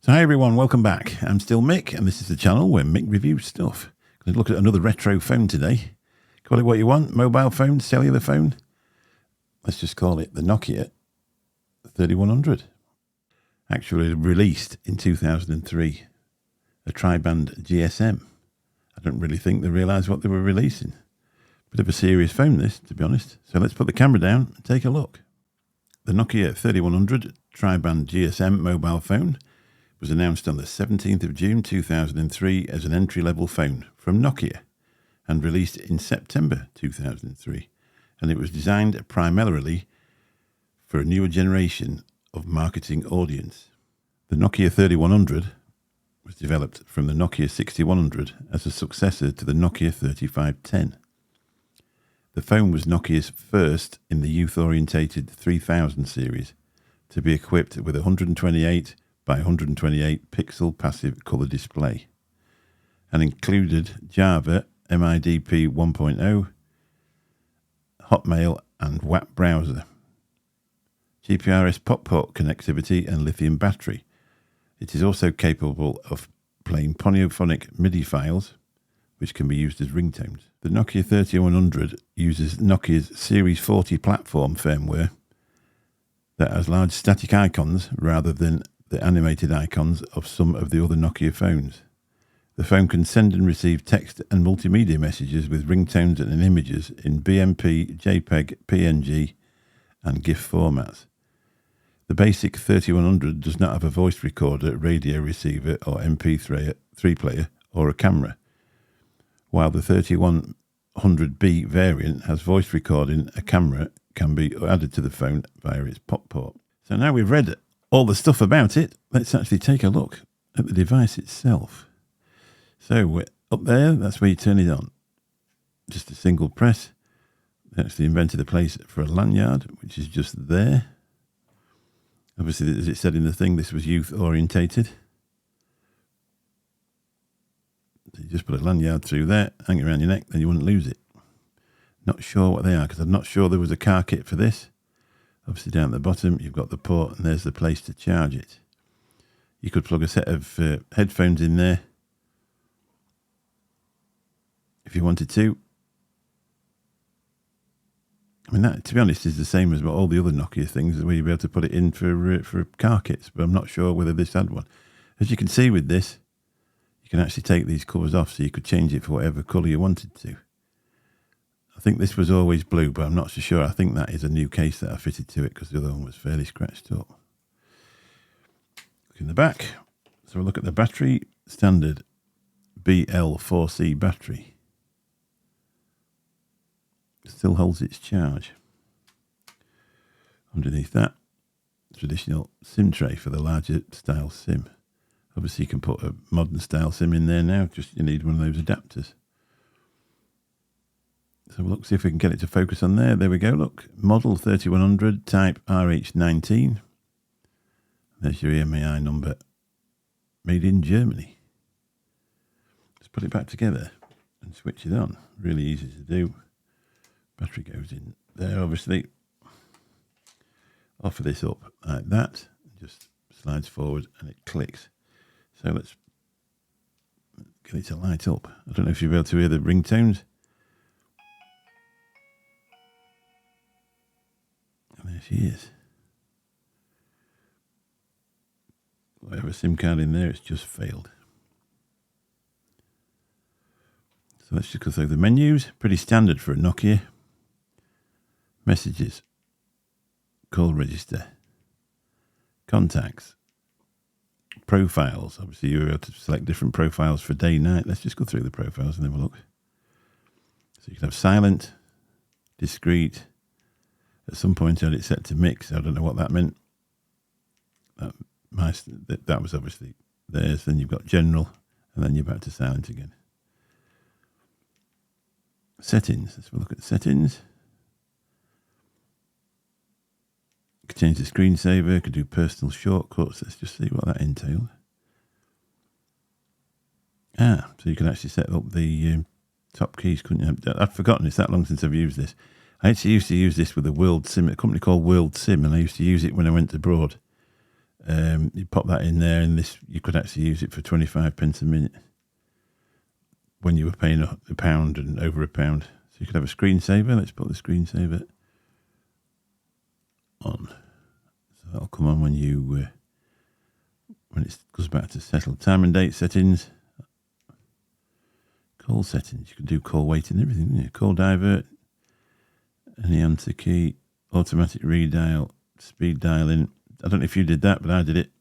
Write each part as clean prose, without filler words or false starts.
So hi everyone, welcome back. I'm still Mick, and this is the channel where Mick reviews stuff. Going to look at another retro phone today. Call it what you want, mobile phone, cellular phone. Let's just call it the Nokia 3100. Actually released in 2003, a tri-band GSM. I don't really think they realised what they were releasing. Bit of a serious phone this, to be honest. So let's put the camera down and take a look. The Nokia 3100 tri-band GSM mobile phone was announced on the 17th of June 2003 as an entry-level phone from Nokia and released in September 2003. And it was designed primarily for a newer generation of marketing audience. The Nokia 3100 was developed from the Nokia 6100 as a successor to the Nokia 3510. The phone was Nokia's first in the youth-orientated 3000 series to be equipped with a 128 by 128 pixel passive colour display and included Java, MIDP 1.0, Hotmail and WAP browser, GPRS pop port connectivity and lithium battery. It is also capable of playing polyphonic MIDI files, which can be used as ringtones. The Nokia 3100 uses Nokia's Series 40 platform firmware that has large static icons rather than the animated icons of some of the other Nokia phones. The phone can send and receive text and multimedia messages with ringtones and images in BMP, JPEG, PNG and GIF formats. The basic 3100 does not have a voice recorder, radio receiver or MP3 player or a camera, while the 3100B variant has voice recording. A camera can be added to the phone via its pop port. So now we've read all the stuff about it, let's actually take a look at the device itself. So we're up there, that's where you turn it on. Just a single press. They actually invented a place for a lanyard, which is just there. Obviously, as it said in the thing, this was youth orientated. So you just put a lanyard through there, hang it around your neck, then you wouldn't lose it. Not sure what they are, because I'm not sure there was a car kit for this. Obviously down at the bottom you've got the port and there's the place to charge it. You could plug a set of headphones in there if you wanted to. I mean, that, to be honest, is the same as what all the other Nokia things, where you'll be able to put it in for car kits, but I'm not sure whether this had one. As you can see with this, you can actually take these covers off, so you could change it for whatever colour you wanted to. I think this was always blue, but I'm not so sure. I think that is a new case that I fitted to it because the other one was fairly scratched up. Look in the back. So we'll look at the battery. Standard BL4C battery. Still holds its charge. Underneath that, traditional SIM tray for the larger style SIM. Obviously you can put a modern style SIM in there now, just you need one of those adapters. So we'll look, see if we can get it to focus on there. There we go, look. Model 3100, type RH19. There's your EMEI number. Made in Germany. Let's put it back together and switch it on. Really easy to do. Battery goes in there, obviously. Offer this up like that. Just slides forward and it clicks. So let's get it to light up. I don't know if you'll be able to hear the ringtones. There she is. Whatever SIM card in there, it's just failed. So let's just go through the menus. Pretty standard for a Nokia. Messages. Call register. Contacts. Profiles. Obviously you're able to select different profiles for day, night. Let's just go through the profiles and have a look. So you can have silent, discreet. At some point I had it set to mix. I don't know what that meant. That was obviously theirs. Then you've got general, and then you're back to silent again. Settings. Let's have a look at settings. You can change the screensaver. You can do personal shortcuts. Let's just see what that entails. So you can actually set up the top keys, couldn't you? I've forgotten. It's that long since I've used this. I actually used to use this with a company called World Sim, and I used to use it when I went abroad. You pop that in there, and you could actually use it for 25 pence a minute when you were paying a pound and over a pound. So you could have a screensaver. Let's put the screensaver on. So that'll come on when when it goes back to settled time and date settings. Call settings. You can do call waiting and everything. Yeah. Call divert. Any answer key. Automatic redial. Speed dialing. I don't know if you did that, but I did it.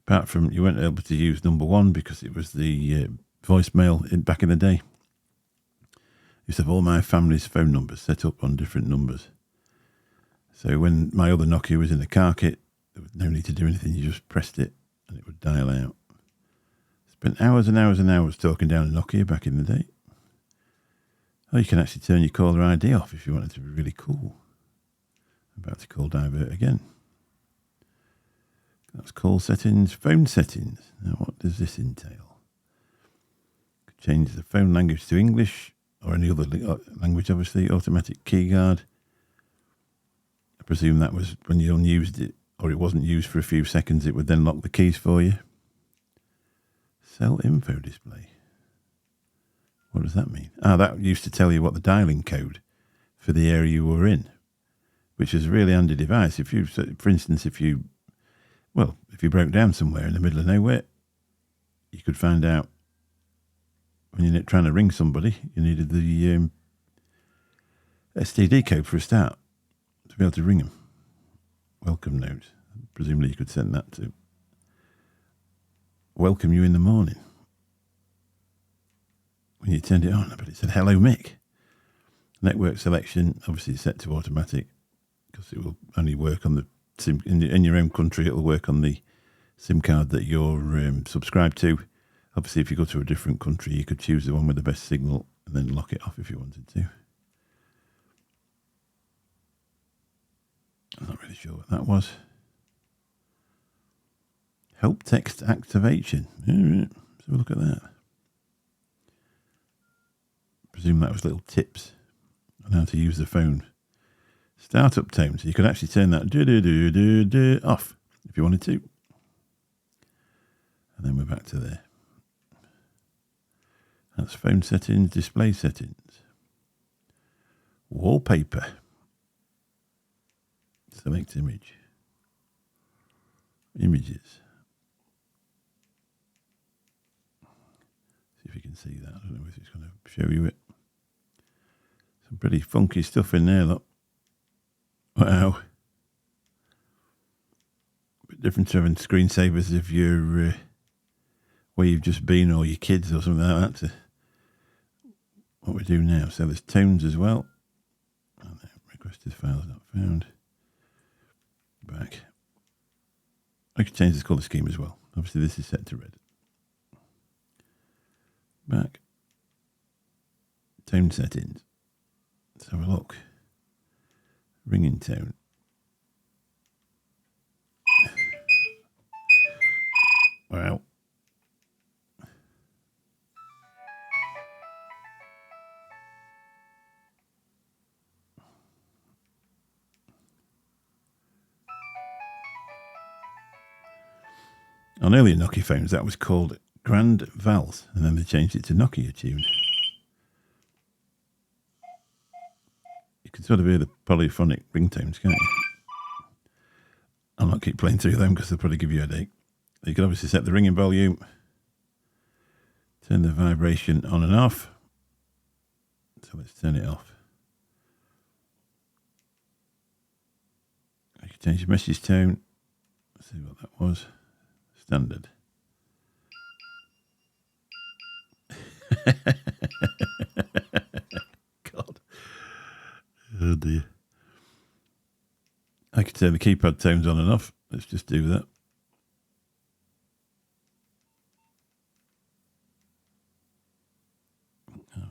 Apart from you weren't able to use number one because it was the voicemail back in the day. I used to have all my family's phone numbers set up on different numbers. So when my other Nokia was in the car kit, there was no need to do anything. You just pressed it and it would dial out. Spent hours and hours and hours talking down a Nokia back in the day. Oh, you can actually turn your caller ID off if you want it to be really cool. I'm about to call divert again. That's call settings, phone settings. Now, what does this entail? Could change the phone language to English or any other language, obviously. Automatic key guard. I presume that was when you unused it or it wasn't used for a few seconds, it would then lock the keys for you. Cell info display. What does that mean? That used to tell you what the dialing code for the area you were in, which is a really handy device. If you, for instance, if you broke down somewhere in the middle of nowhere, you could find out when you're trying to ring somebody, you needed the STD code for a start to be able to ring them. Welcome note. Presumably you could send that to welcome you in the morning. When you turned it on, but it said, hello, Mick. Network selection, obviously set to automatic because it will only work on the SIM in your own country. It'll work on the SIM card that you're subscribed to. Obviously, if you go to a different country, you could choose the one with the best signal and then lock it off if you wanted to. I'm not really sure what that was. Help text activation. All right, let's have a look at that. Presume that was little tips on how to use the phone. Startup tone, so you could actually turn that off if you wanted to. And then we're back to there. That's phone settings, display settings. Wallpaper. Select image. Images. See if you can see that. I don't know if it's going to show you it. Some pretty funky stuff in there, look. Wow. A bit different to having screensavers if you're where you've just been or your kids or something like that to what we do now. So there's tones as well. Oh, no, requested files not found. Back. I could change this colour scheme as well. Obviously this is set to red. Back. Tone settings. Let's have a look. Ringing tone. Wow. On earlier Nokia phones, that was called Grand Vals, and then they changed it to Nokia Tune. You can sort of hear the polyphonic ringtones, can't you? I'll not keep playing through them because they'll probably give you a headache. You can obviously set the ringing volume, turn the vibration on and off. So let's turn it off. You can change the message tone. Let's see what that was. Standard. God. Oh dear. I could turn the keypad tones on and off. Let's just do that. Oh,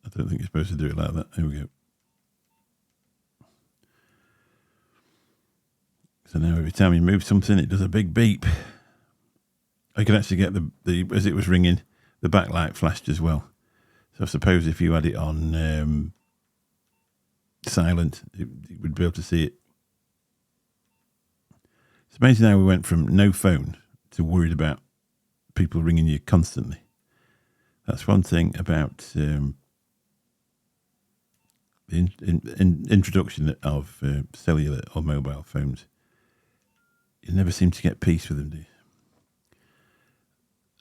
I don't think you're supposed to do it like that. There we go. So now every time you move something, it does a big beep. I could actually get the as it was ringing, the backlight flashed as well. So I suppose if you had it on silent, you would be able to see it. It's amazing how we went from no phone to worried about people ringing you constantly. That's one thing about the introduction of cellular or mobile phones. You never seem to get peace with them, do you?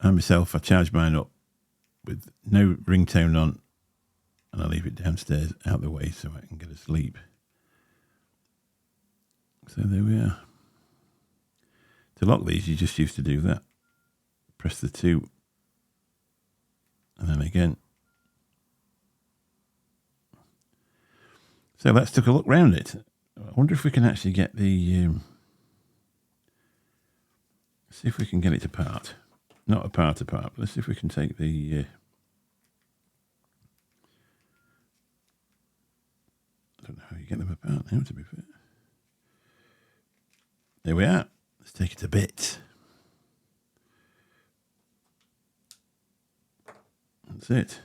I myself, I charge mine up with no ringtone on, and I leave it downstairs out the way so I can get asleep. So there we are. To lock these, you just used to do that. Press the 2, and then again. So let's take a look round it. I wonder if we can actually get the... see if we can get it apart. Not apart, but let's see if we can take the... I don't know how you get them apart now, to be fair. There we are. Let's take it to bits. That's it.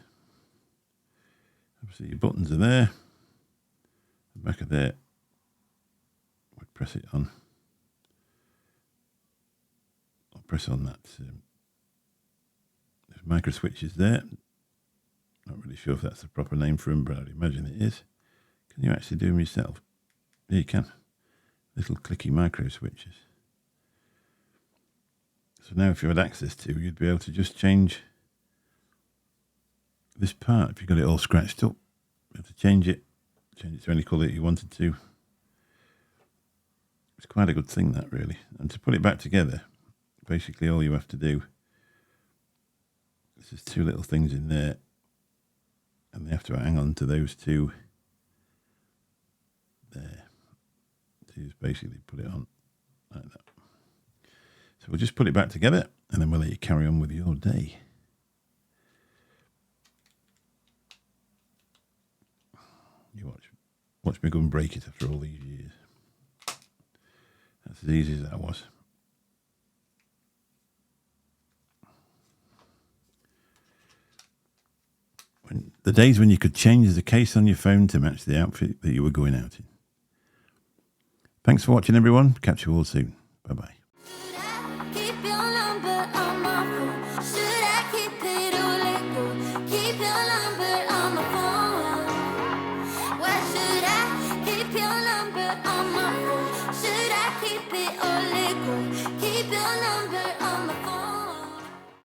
Obviously your buttons are there. The back of there. We'll press it on. I'll press on that. There's micro switches there. Not really sure if that's the proper name for them, but I'd imagine it is. Can you actually do them yourself? Yeah, you can. Little clicky micro switches. So now if you had access to, you'd be able to just change this part. If you got it all scratched up, you have to change it to any colour that you wanted to. It's quite a good thing, that, really. And to put it back together, basically all you have to do, there's just 2 little things in there, and they have to hang on to those 2 there. So you just basically put it on like that. So we'll just put it back together, and then we'll let you carry on with your day. You watch me go and break it after all these years. That's as easy as that was. The days when you could change the case on your phone to match the outfit that you were going out in. Thanks for watching, everyone. Catch you all soon. Bye-bye.